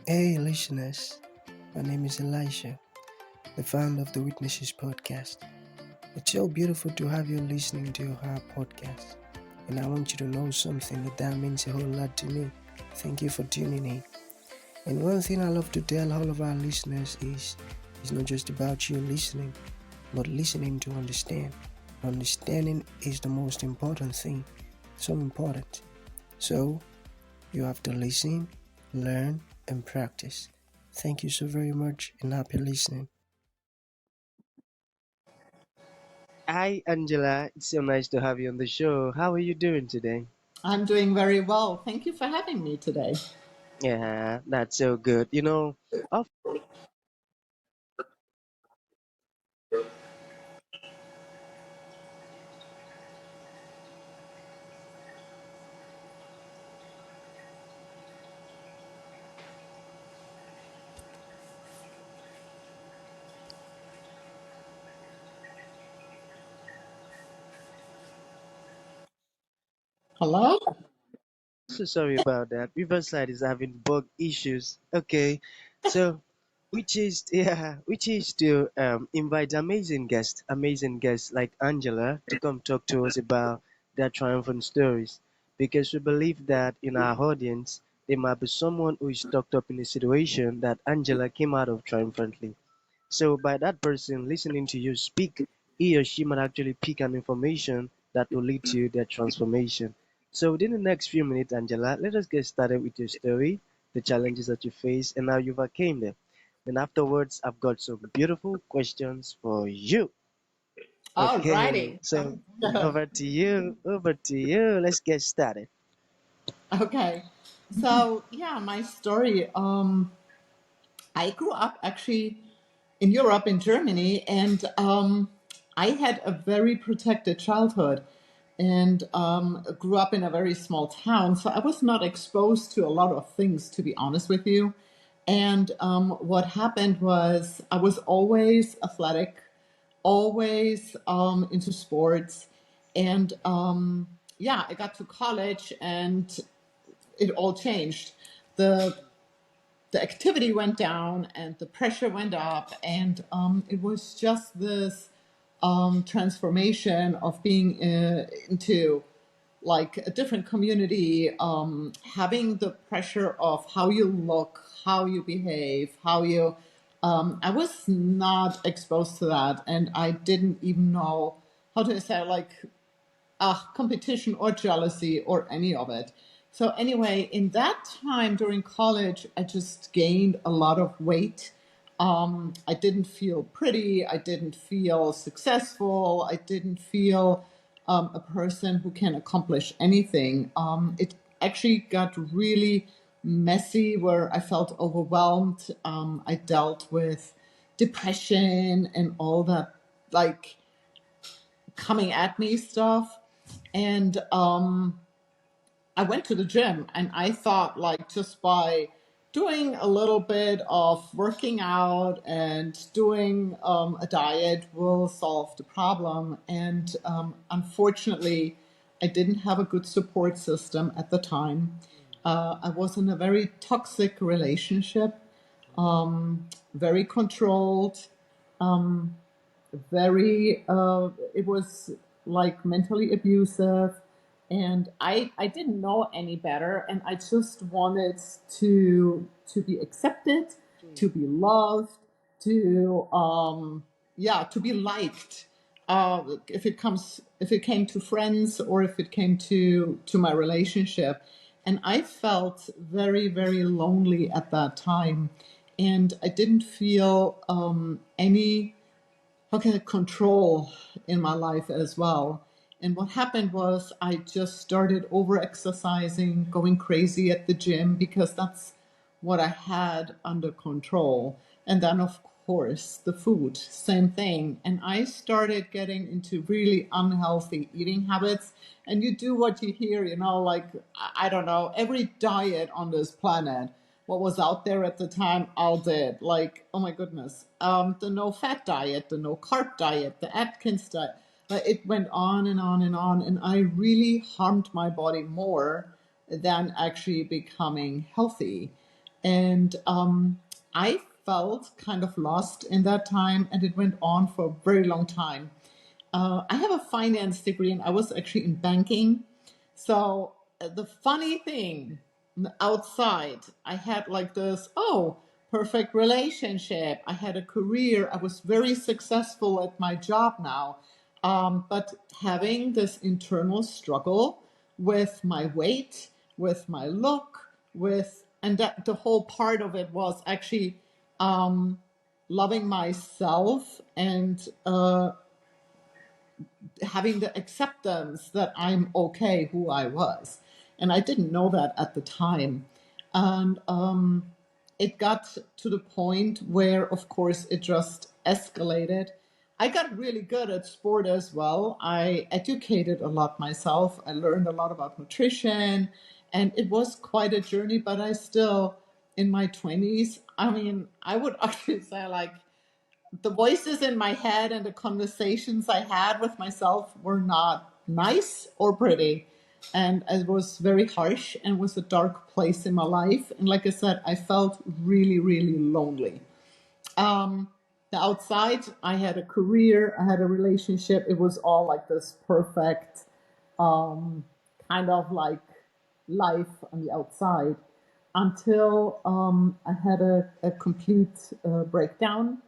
Hey, listeners. My name is Elisha, the founder of the Witnesses podcast. It's so beautiful to have you listening to our podcast. And I want you to know something that means a whole lot to me. Thank you for tuning in. And one thing I love to tell all of our listeners is it's not just about you listening, but listening to understand. Understanding is the most important thing. So important. So, you have to listen, learn, and practice. Thank you so very much and happy listening. Hi, Angela. It's so nice to have you on the show. How are you doing today? I'm doing very well. Thank you for having me today. Yeah, that's so good. Of Hello? so sorry about that. Riverside is having bug issues. Okay, so which is to invite amazing guests like Angela to come talk to us about their triumphant stories, because we believe that in our audience there might be someone who is stuck up in a situation that Angela came out of triumphantly. So by that person listening to you speak, he or she might actually pick an information that will lead to their transformation. So within the next few minutes, Angela, let us get started with your story, the challenges that you face, and how you overcame them. Then afterwards, I've got some beautiful questions for you. All Okay, righty. so over to you. Let's get started. Okay. So, yeah, my story. I grew up actually in Europe, in Germany, and I had a very protected childhood and grew up in a very small town. So I was not exposed to a lot of things, to be honest with you. And what happened was I was always athletic, always into sports. And yeah, I got to college and it all changed. The the activity went down and the pressure went up, and it was just this transformation of being into like a different community, having the pressure of how you look, how you behave, how you. I was not exposed to that, and I didn't even know how to say like competition or jealousy or any of it. So anyway, in that time during college, I just gained a lot of weight. I didn't feel pretty. I didn't feel successful. I didn't feel a person who can accomplish anything. It actually got really messy where I felt overwhelmed. I dealt with depression and all that, like coming at me stuff. And I went to the gym and I thought, like, just by doing a little bit of working out and doing a diet will solve the problem. And unfortunately, I didn't have a good support system at the time. I was in a very toxic relationship, very controlled, very it was like mentally abusive, and I didn't know any better, and I just wanted to be accepted, to be loved, to yeah, to be liked, if it came to friends or if it came to my relationship. And I felt very, very lonely at that time, and I didn't feel any, how can I, control in my life as well. And what happened was I just started over exercising, going crazy at the gym because that's what I had under control. And then, of course, the food, same thing. And I started getting into really unhealthy eating habits. And you do what you hear, like, I don't know, every diet on this planet, what was out there at the time, all did. Like, oh my goodness, the no fat diet, the no carb diet, the Atkins diet. Like, it went on and on and on, and I really harmed my body more than actually becoming healthy. And I felt kind of lost in that time, and it went on for a very long time. I have a finance degree, and I was actually in banking. So the funny thing, outside, I had like this, perfect relationship. I had a career. I was very successful at my job now. But having this internal struggle with my weight, with my look, and that the whole part of it was actually loving myself and having the acceptance that I'm okay who I was. And I didn't know that at the time. And it got to the point where, of course, it just escalated. I got really good at sport as well. I educated a lot myself. I learned a lot about nutrition, and it was quite a journey, but I still, in my 20s, I mean, I would actually say like the voices in my head and the conversations I had with myself were not nice or pretty. And it was very harsh and was a dark place in my life. And like I said, I felt really, really lonely. The outside, I had a career, I had a relationship. It was all like this perfect kind of like life on the outside until I had a complete breakdown.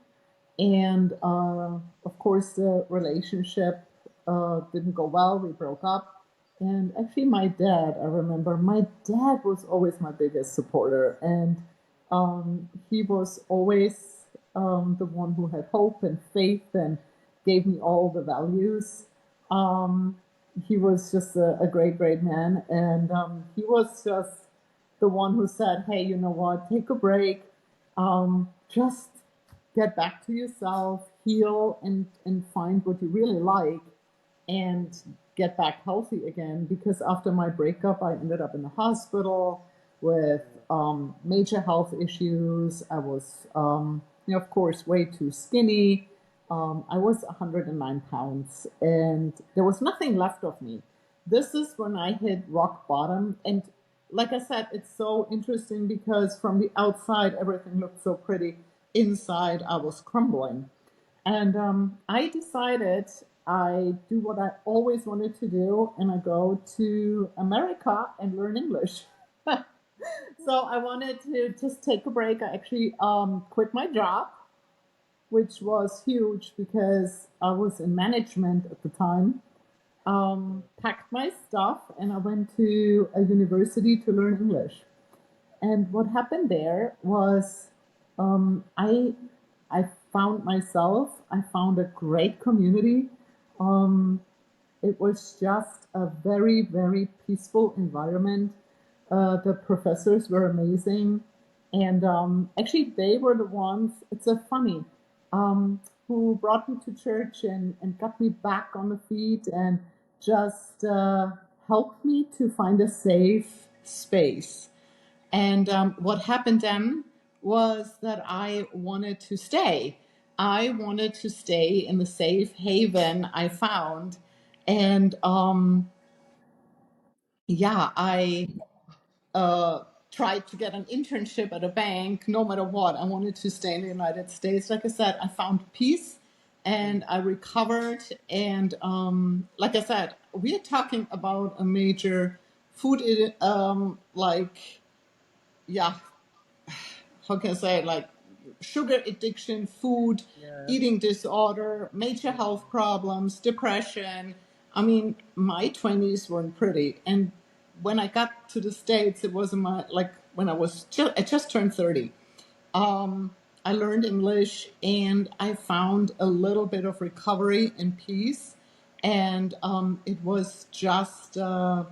And of course, the relationship didn't go well. We broke up. And actually, my dad, I remember, my dad was always my biggest supporter. And he was always the one who had hope and faith and gave me all the values. Um, he was just a great, great man. And he was just the one who said, hey, you know what, take a break. Just get back to yourself, heal, and find what you really like, and get back healthy again. Because after my breakup, I ended up in the hospital with major health issues. I was, of course, way too skinny. I was 109 pounds, and there was nothing left of me. This is when I hit rock bottom. And like I said, it's so interesting because from the outside, everything looked so pretty. Inside, I was crumbling. And I decided I do what I always wanted to do, and I go to America and learn English. So I wanted to just take a break. I actually quit my job, which was huge because I was in management at the time. Packed my stuff, and I went to a university to learn English. And what happened there was I found myself. I found a great community. It was just a very, very peaceful environment. The professors were amazing. And actually, they were the ones, it's so funny, who brought me to church and got me back on the feet and just helped me to find a safe space. And what happened then was that I wanted to stay. I wanted to stay in the safe haven I found. And I tried to get an internship at a bank no matter what. I wanted to stay in the United States. Like I said, I found peace and I recovered. And like I said, we are talking about a major food, yeah, how can I say it, like sugar addiction, food, eating disorder, major health problems, depression. I mean, my 20s weren't pretty. And when I got to the States, it was when I just turned 30. I learned English and I found a little bit of recovery and peace. And it was just a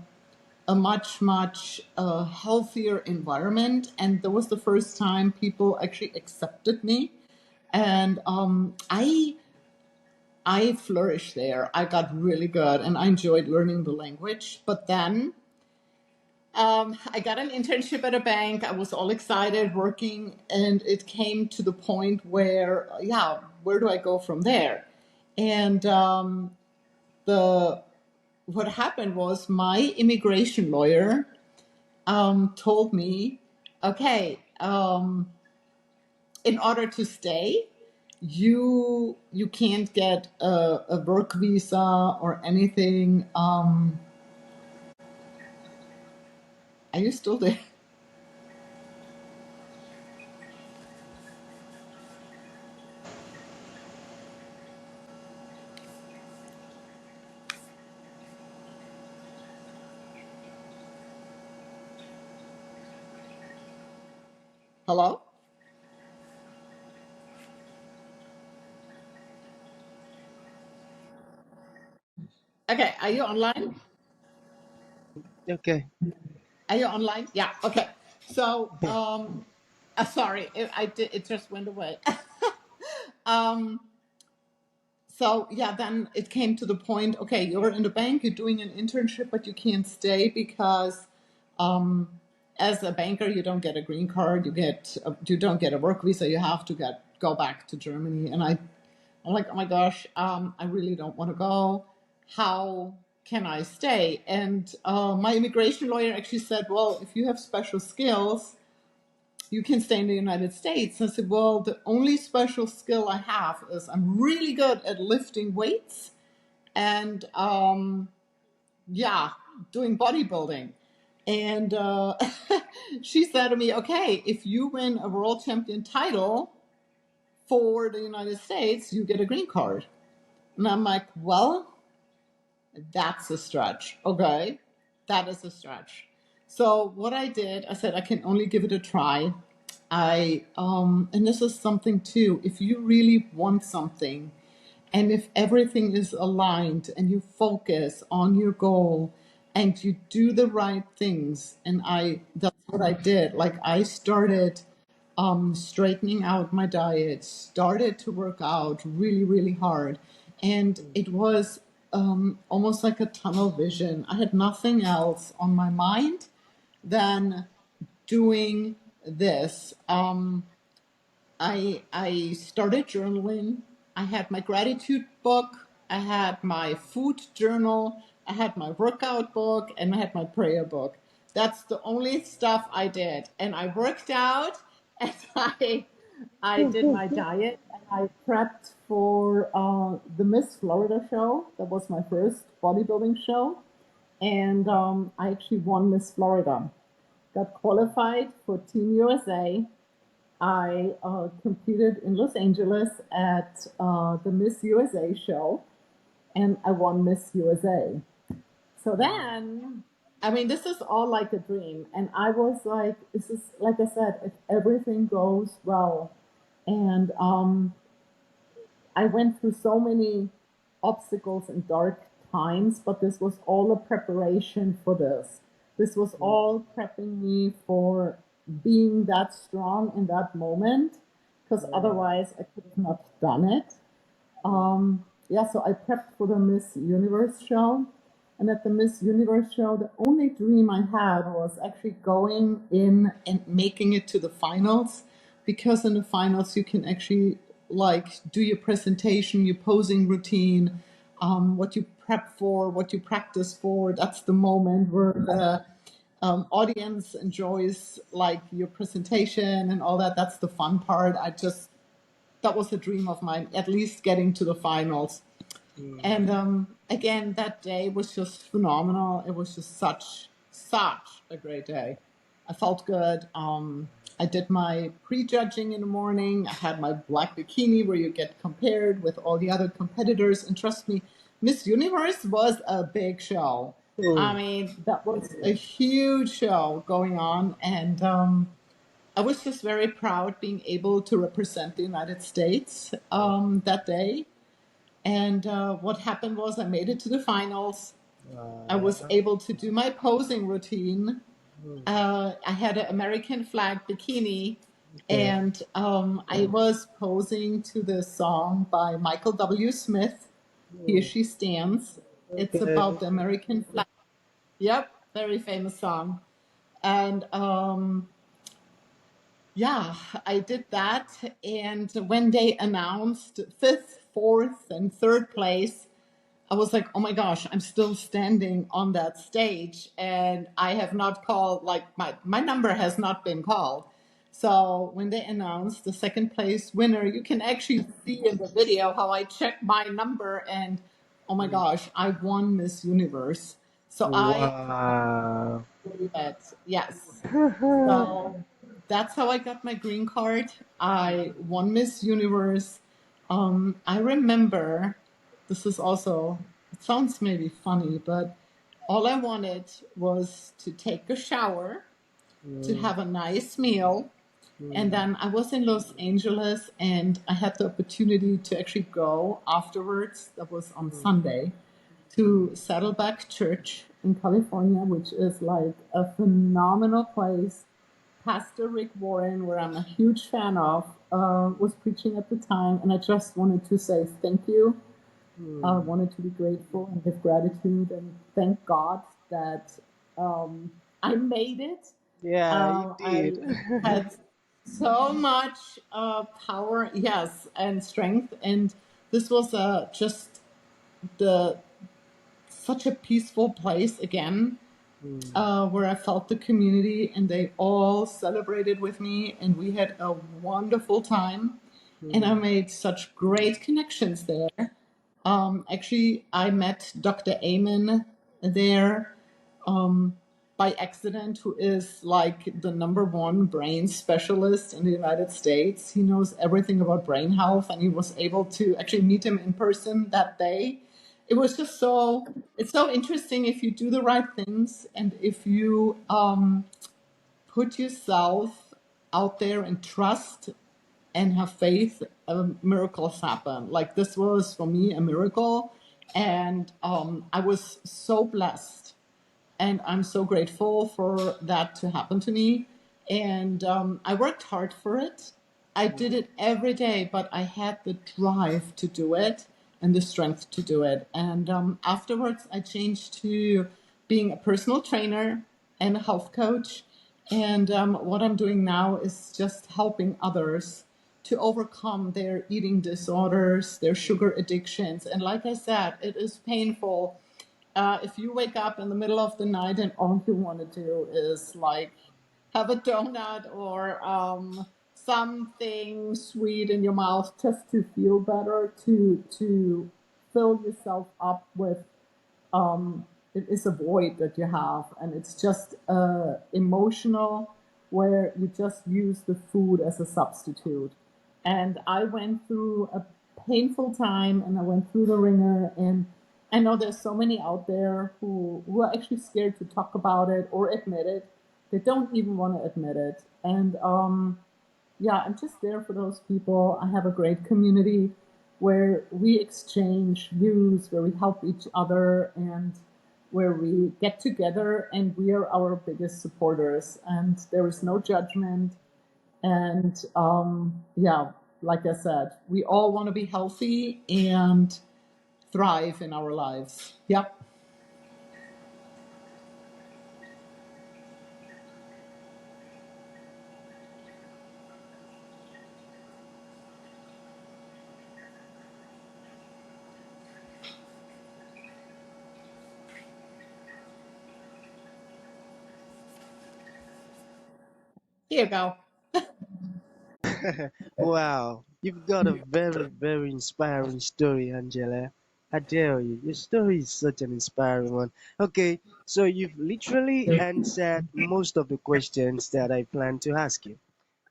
much, much healthier environment. And that was the first time people actually accepted me. And I flourished there. I got really good and I enjoyed learning the language. But then I got an internship at a bank. I was all excited working, and it came to the point where, where do I go from there? And what happened was my immigration lawyer told me, okay, in order to stay, you can't get a work visa or anything. Are you still there? Hello? Okay, are you online? Okay. Are you online? Yeah. Okay. So, sorry, it just went away. um, so yeah, then it came to the point. Okay, you're in the bank, you're doing an internship, but you can't stay because, as a banker, you don't get a green card. You don't get a work visa. You have to go back to Germany. And I'm like, oh my gosh, I really don't want to go. How can I stay? And my immigration lawyer actually said, well, if you have special skills, you can stay in the United States. I said, well, the only special skill I have is I'm really good at lifting weights and, yeah, doing bodybuilding. And she said to me, okay, if you win a world champion title for the United States, you get a green card. And I'm like, well, that's a stretch. Okay, that is a stretch. So what I did, I said I can only give it a try. And this is something too. If you really want something, and if everything is aligned, and you focus on your goal, and you do the right things, and that's what I did. Like I started straightening out my diet, started to work out really, really hard. And it was almost like a tunnel vision. I had nothing else on my mind than doing this. I started journaling. I had my gratitude book. I had my food journal. I had my workout book, and I had my prayer book. That's the only stuff I did. And I worked out, and I did my diet, and I prepped for the Miss Florida show. That was my first bodybuilding show, and I actually won Miss Florida. Got qualified for Team USA. I competed in Los Angeles at the Miss USA show, and I won Miss USA. So then, I mean, this is all like a dream. And I was like, this is, like I said, if everything goes well. And I went through so many obstacles and dark times, but this was all a preparation for this. This was all prepping me for being that strong in that moment, because otherwise I could have not done it. Yeah, so I prepped for the Miss Universe show. And at the Miss Universe show, the only dream I had was actually going in and making it to the finals, because in the finals you can actually like do your presentation, your posing routine, what you prep for, what you practice for. That's the moment where the audience enjoys like your presentation and all that. That's the fun part. That was a dream of mine, at least getting to the finals. And again, that day was just phenomenal. It was just such a great day. I felt good. I did my prejudging in the morning. I had my black bikini where you get compared with all the other competitors. And trust me, Miss Universe was a big show. I mean, that was a huge show going on. And I was just very proud being able to represent the United States that day. And what happened was I made it to the finals. I was able to do my posing routine. I had an American flag bikini, Okay. and I was posing to the song by Michael W. Smith, Here She Stands. It's Okay. about the American flag. Yep, very famous song. And yeah, I did that. And when they announced fifth, fourth, and third place, I was like, oh my gosh, I'm still standing on that stage and I have not called, like my number has not been called. So when they announced the second place winner, you can actually see in the video how I checked my number, and oh my gosh, I won Miss Universe. So I Wow. believe that, yes. So that's how I got my green card. I won Miss Universe. I remember, this is also, it sounds maybe funny, but all I wanted was to take a shower, to Mm, have a nice meal, and mm, then I was in Los Angeles and I had the opportunity to actually go afterwards. That was on mm, Sunday to Saddleback Church in California, which is like a phenomenal place. Pastor Rick Warren, where I'm a huge fan of, was preaching at the time, and I just wanted to say thank you. I mm. wanted to be grateful and give gratitude and thank God that I made it. Yeah, you I did. had so much power, yes, and strength, and this was just the such a peaceful place again, Mm, where I felt the community, and they all celebrated with me, and we had a wonderful time, and I mm, made such great connections there. Actually, I met Dr. Amen there by accident, who is like the #1 brain specialist in the United States. He knows everything about brain health, and he was able to actually meet him in person that day. It was just so, it's so interesting if you do the right things and if you put yourself out there and trust and have faith, miracles happen. Like this was for me a miracle, and I was so blessed, and I'm so grateful for that to happen to me. And I worked hard for it. I did it every day, but I had the drive to do it and the strength to do it. And afterwards, I changed to being a personal trainer and a health coach. And what I'm doing now is just helping others to overcome their eating disorders, their sugar addictions. And like I said, it is painful if you wake up in the middle of the night and all you want to do is like have a donut or something sweet in your mouth just to feel better, to fill yourself up with it is a void that you have, and it's just emotional, where you just use the food as a substitute. And I went through a painful time, and I went through the ringer, and I know there's so many out there who are actually scared to talk about it or admit it. They don't even want to admit it. And yeah, I'm just there for those people. I have a great community where we exchange views, where we help each other, and where we get together and we are our biggest supporters. And there is no judgment. And yeah, like I said, we all want to be healthy and thrive in our lives. Yep. Here you go. Wow, you've got a very, very inspiring story, Angela. I tell you, your story is such an inspiring one. Okay, so you've literally answered most of the questions that I planned to ask you.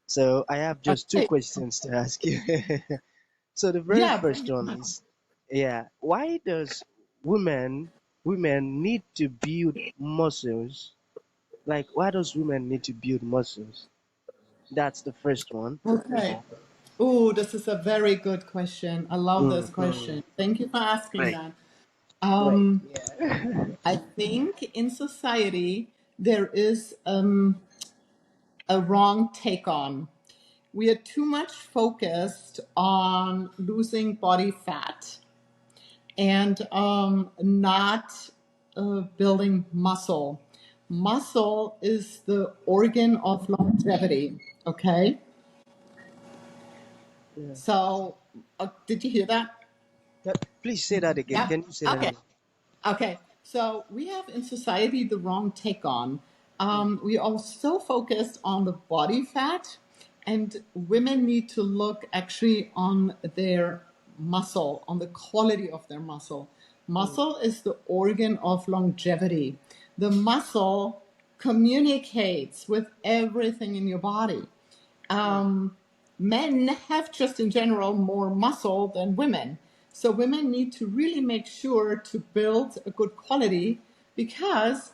So I have just two Okay. questions to ask you. So the very Yeah, first bring it one on. is, yeah, why does women need to build muscles? Like, why does women need to build muscles? That's the first one. Okay. Oh, this is a very good question. I love this Mm-hmm. question. Thank you for asking Great, that. great. Um, Yeah. I think in society there is a wrong take on. We are too much focused on losing body fat and not building muscle. Muscle is the organ of longevity. Okay, Yeah. so did you hear that? Please say that again. Yeah. Can you say that Okay. again? Okay, so we have in society the wrong take on. Mm, We are so focused on the body fat, And women need to look actually on their muscle, on the quality of their muscle. Muscle is the organ of longevity. The muscle communicates with everything in your body. Men have just in general more muscle than women. So women need to really make sure to build a good quality, because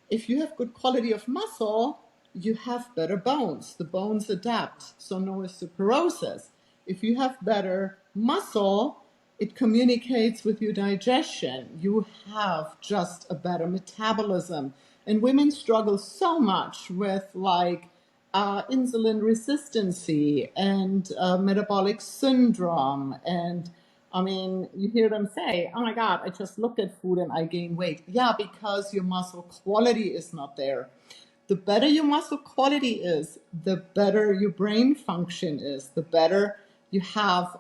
if you have good quality of muscle, you have better bones. The bones adapt, so no osteoporosis. If you have better muscle, it communicates with your digestion. You have just a better metabolism. And women struggle so much with insulin resistancy and metabolic syndrome. And I mean, you hear them say, oh my God, I just look at food and I gain weight. Yeah, because your muscle quality is not there. The better your muscle quality is, the better your brain function is, the better you have,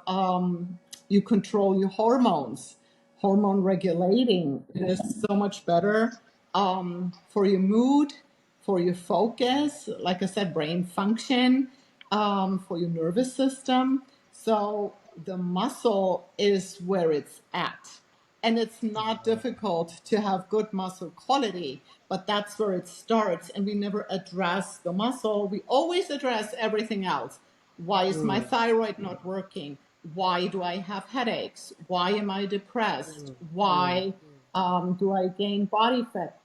you control your hormones. Hormone regulating is so much better for your mood, for your focus, like I said, brain function, for your nervous system. So the muscle is where it's at. And it's not difficult to have good muscle quality, but that's where it starts. And we never address the muscle. We always address everything else. Why is my thyroid not working? Why do I have headaches? Why am I depressed? Why do I gain body fat?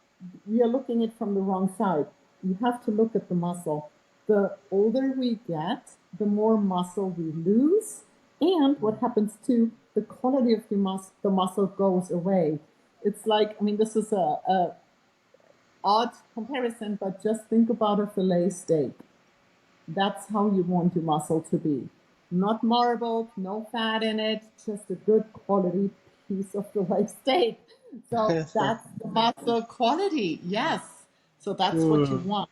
We are looking at it from the wrong side. You have to look at the muscle. The older we get, the more muscle we lose. And what happens too, the quality of the muscle goes away. It's like, I mean, this is a odd comparison, but just think about a fillet steak. That's how you want your muscle to be. Not marbled, no fat in it, just a good quality piece of fillet steak. So that's the muscle quality, yes. So that's what you want.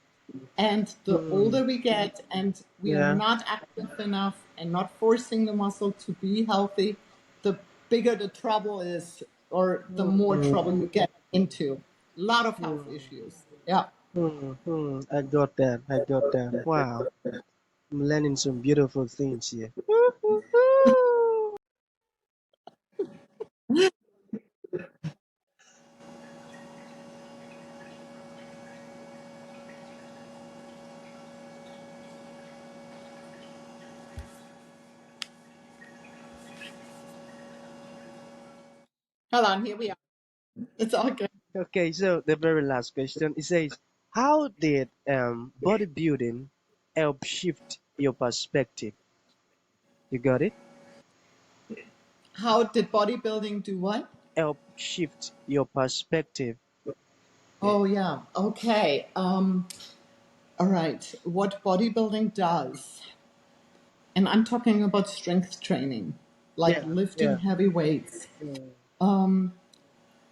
And the older we get and we are not active enough and not forcing the muscle to be healthy, the bigger the trouble is, or the more trouble you get into. A lot of health issues. Yeah. I got that. I got that. Wow. I'm learning some beautiful things here. Hold on, here we are. It's all good. Okay, so the very last question, it says, how did bodybuilding help shift your perspective? You got it? How did bodybuilding do what? Help shift your perspective. Oh, yeah. Okay. All right. What bodybuilding does, and I'm talking about strength training, like Yeah, lifting yeah. heavy weights.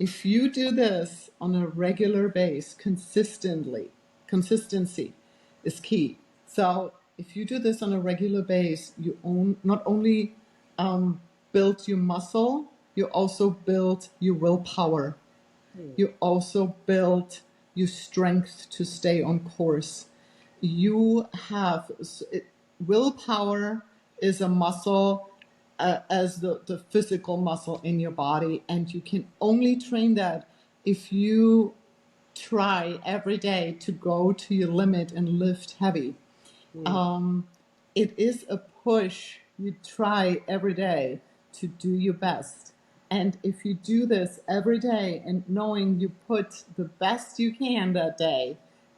If you do this on a regular base, consistency is key. So if you do this on a regular base, not only build your muscle, you also build your willpower. You also build your strength to stay on course. You have willpower is a muscle as the physical muscle in your body, and you can only train that if you try every day to go to your limit and lift heavy. It is a push. You try every day to do your best. And if you do this every day and knowing you put the best you can that day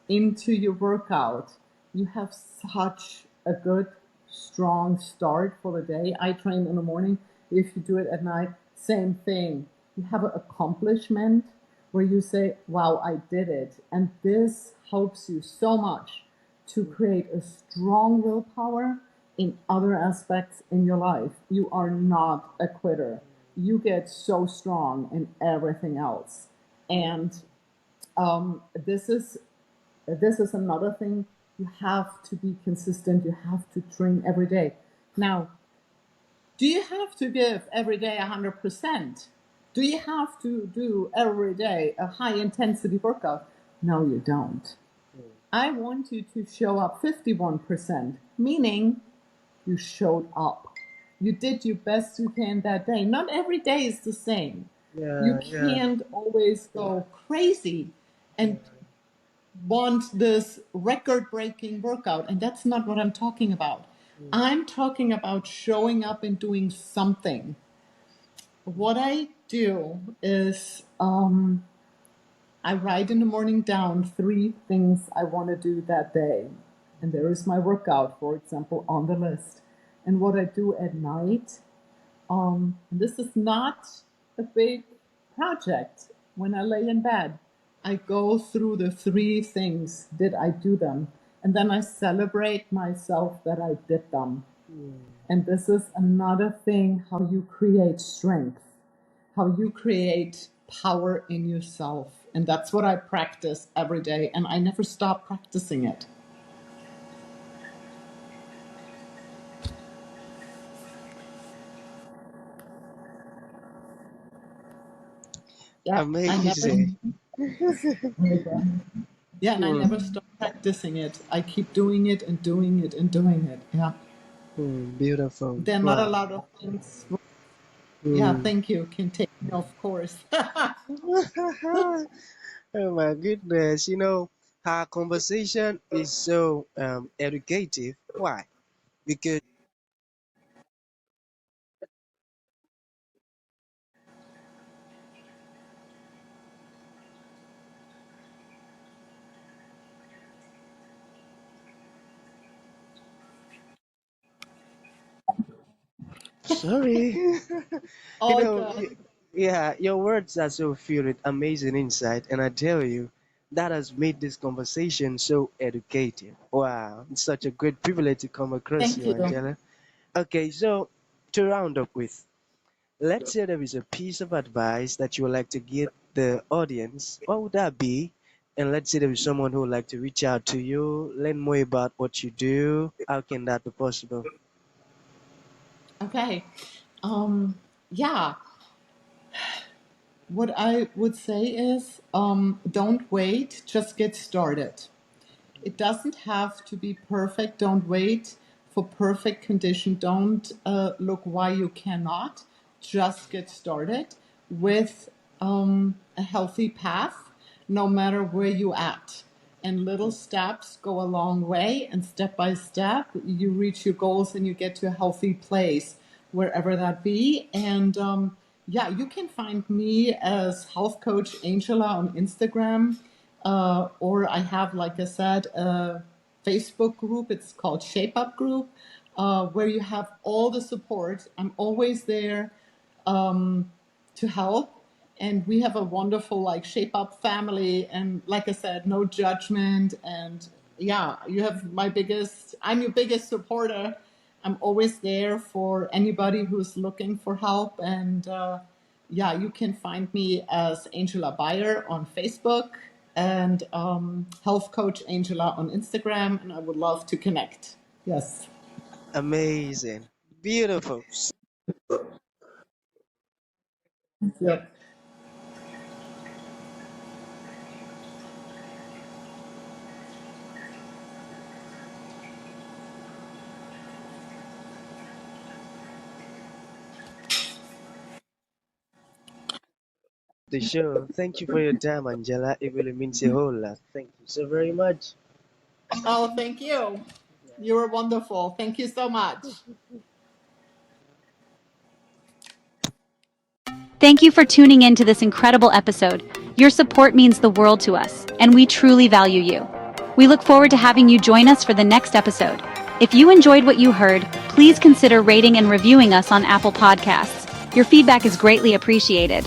into your workout, you have such a good, strong start for the day. I train in the morning. If you do it at night, same thing. You have an accomplishment where you say, wow, I did it. And this helps you so much to create a strong willpower in other aspects in your life. You are not a quitter. You get so strong in everything else. And this is another thing. You have to be consistent. You have to train every day. Now, do you have to give every day 100%? Do you have to do every day a high intensity workout? No, you don't. I want you to show up 51%, meaning you showed up. You did your best you can that day. Not every day is the same. You Yeah, yeah, can't always go crazy and want this record breaking workout. And that's not what I'm talking about. I'm talking about showing up and doing something. What I do is I write in the morning down 3 things I want to do that day. And there is my workout, for example, on the list. And what I do at night, and this is not a big project. When I lay in bed, I go through the 3 things. Did I do them? And then I celebrate myself that I did them. And this is another thing how you create strength, how you create power in yourself. And that's what I practice every day. And I never stop practicing it. Yeah, I never, amazing. yeah, and I Hmm, never stop practicing it. I keep doing it and doing it and doing it. Yeah. beautiful. There are not a Wow. lot of things. Yeah, Hmm. thank you. Can take me, of course. Oh my goodness, our conversation is so educative. Why? Because, sorry, you All know, good. yeah, your words are so filled with amazing insight, and I tell you, that has made this conversation so educative. Wow, it's such a great privilege to come across Thank you, you. Angela. Okay, so to round up with, let's say there is a piece of advice that you would like to give the audience. What would that be? And let's say there is someone who would like to reach out to you, learn more about what you do. How can that be possible? Okay. Um, yeah, what I would say is don't wait, just get started. It doesn't have to be perfect. Don't wait for perfect condition. Don't look why you cannot. Just get started with a healthy path, no matter where you at. And little steps go a long way. And step by step, you reach your goals and you get to a healthy place, wherever that be. And yeah, you can find me as health coach Angela on Instagram. Or I have, like I said, a Facebook group. It's called Shape Up Group, where you have all the support. I'm always there to help. And we have a wonderful like Shape Up family. And like I said, no judgment. And yeah, you have I'm your biggest supporter. I'm always there for anybody who's looking for help. And yeah, you can find me as Angela Beyer on Facebook and Health Coach Angela on Instagram. And I would love to connect. Yes. Amazing. Beautiful. Yep. The show. Thank you for your time, Angela. It really means a whole lot. Thank you so very much. Oh, thank you. You were wonderful. Thank you so much. Thank you for tuning in to this incredible episode. Your support means the world to us, and we truly value you. We look forward to having you join us for the next episode. If you enjoyed what you heard, please consider rating and reviewing us on Apple Podcasts. Your feedback is greatly appreciated.